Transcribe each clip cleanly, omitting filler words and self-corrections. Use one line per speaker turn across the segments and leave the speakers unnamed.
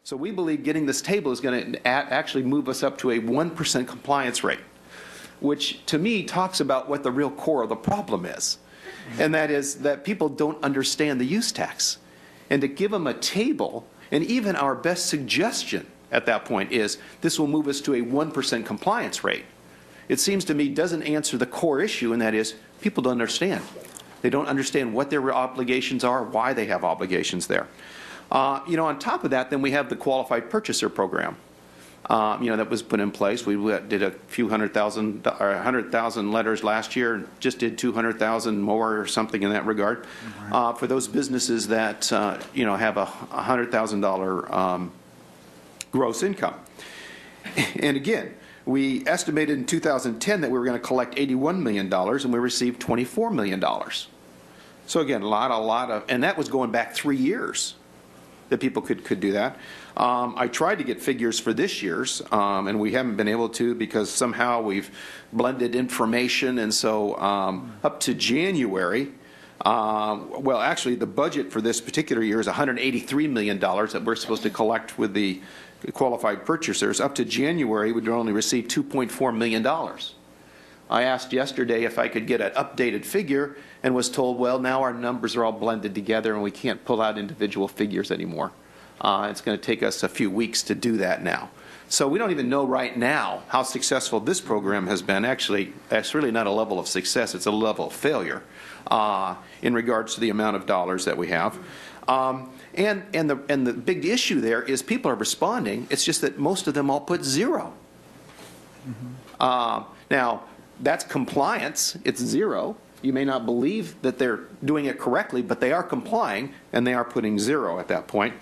So we believe getting this table is going to actually move us up to a 1% compliance rate, which to me talks about what the real core of the problem is. And that is that people don't understand the use tax. And to give them a table, and even our best suggestion at that point is this will move us to a 1% compliance rate. It seems to me doesn't answer the core issue, and that is people don't understand. They don't understand what their obligations are, why they have obligations there. On top of that, then we have the qualified purchaser program. That was put in place. We did a few 100,000 letters last year, just did 200,000 more or something in that regard, for those businesses that, have a $100,000 gross income. And again, we estimated in 2010 that we were going to collect $81 million, and we received $24 million. So again, a lot of, and that was going back 3 years that people could do that. I tried to get figures for this year's, and we haven't been able to because somehow we've blended information, and so up to January, well, actually, the budget for this particular year is $183 million that we're supposed to collect with the qualified purchasers. Up to January, we'd only received $2.4 million. I asked yesterday if I could get an updated figure and was told, well, now our numbers are all blended together and we can't pull out individual figures anymore. It's going to take us a few weeks to do that now. So we don't even know right now how successful this program has been. Actually, it's really not a level of success, it's a level of failure in regards to the amount of dollars that we have. And the big issue there is people are responding. It's just that most of them all put 0. Now, that's compliance. It's 0. You may not believe that they're doing it correctly, but they are complying, and they are putting 0 at that point.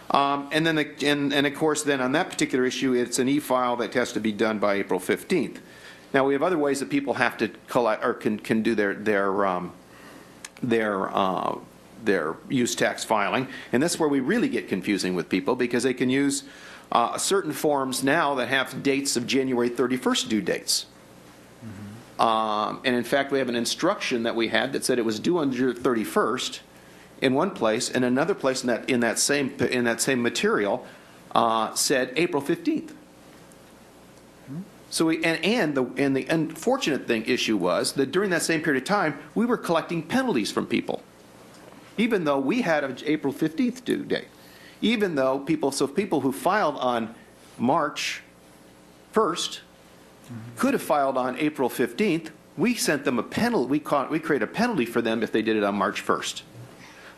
And then, and of course, then on that particular issue, it's an e-file that has to be done by April 15th. Now, we have other ways that people have to collect or can do their use tax filing, and that's where we really get confusing with people, because they can use certain forms now that have dates of January 31st due dates. And in fact, we have an instruction that we had that said it was due on June 31st in one place, and another place in that same material said April 15th. So the unfortunate issue was that during that same period of time, we were collecting penalties from people, even though we had an April 15th due date. Even though people who filed on March 1st could have filed on April 15th, we sent them a penalty. We created a penalty for them if they did it on March 1st.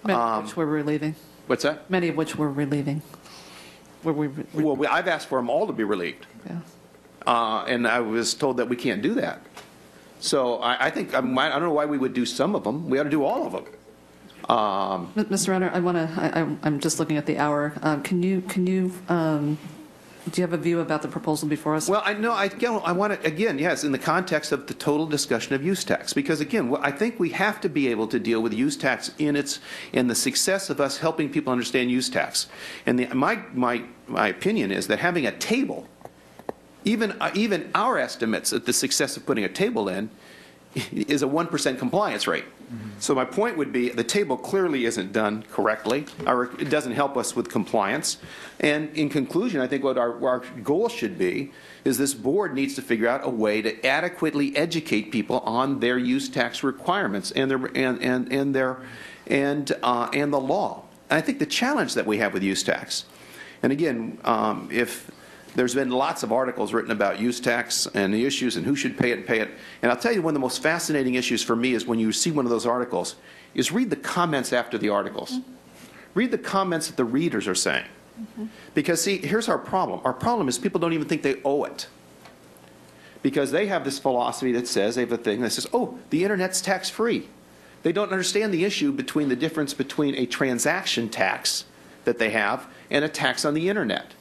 Many of which we're relieving.
What's that?
Many of which we're relieving.
Well, I've asked for them all to be relieved.
Yeah.
And I was told that we can't do that. So I think, I don't know why we would do some of them. We ought to do all of them.
Mr. Renner, I'm just looking at the hour. Do you have a view about the proposal before us?
Well, I want to, again, yes, in the context of the total discussion of use tax, because again, I think we have to be able to deal with use tax in the success of us helping people understand use tax. And my opinion is that having a table, even our estimates at the success of putting a table in, is a 1% compliance rate. So my point would be the table clearly isn't done correctly, or it doesn't help us with compliance. And in conclusion, I think what our goal should be is this board needs to figure out a way to adequately educate people on their use tax requirements and the law. And I think the challenge that we have with use tax, and again, if there's been lots of articles written about use tax and the issues and who should pay it. And I'll tell you, one of the most fascinating issues for me is when you see one of those articles, is read the comments after the articles. Read the comments that the readers are saying. Because, see, here's our problem. Our problem is people don't even think they owe it. Because they have this philosophy that says, they have a thing that says, oh, the Internet's tax-free. They don't understand the issue between the difference between a transaction tax that they have and a tax on the Internet.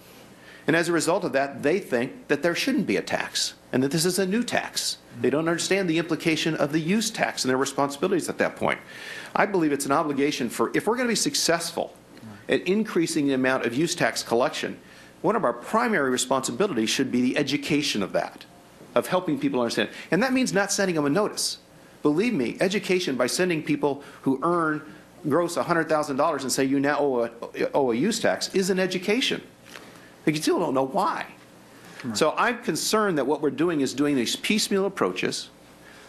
And as a result of that, they think that there shouldn't be a tax and that this is a new tax. They don't understand the implication of the use tax and their responsibilities at that point. I believe it's an obligation for, if we're going to be successful at increasing the amount of use tax collection, one of our primary responsibilities should be the education of that, of helping people understand. And that means not sending them a notice. Believe me, education by sending people who earn gross $100,000 and say you now owe a use tax is an education. But you still don't know why. So I'm concerned that what we're doing is doing these piecemeal approaches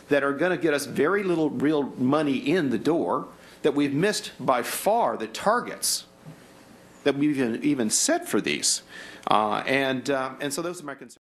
that are going to get us very little real money in the door, that we've missed by far the targets that we've even set for these. And so those are my concerns.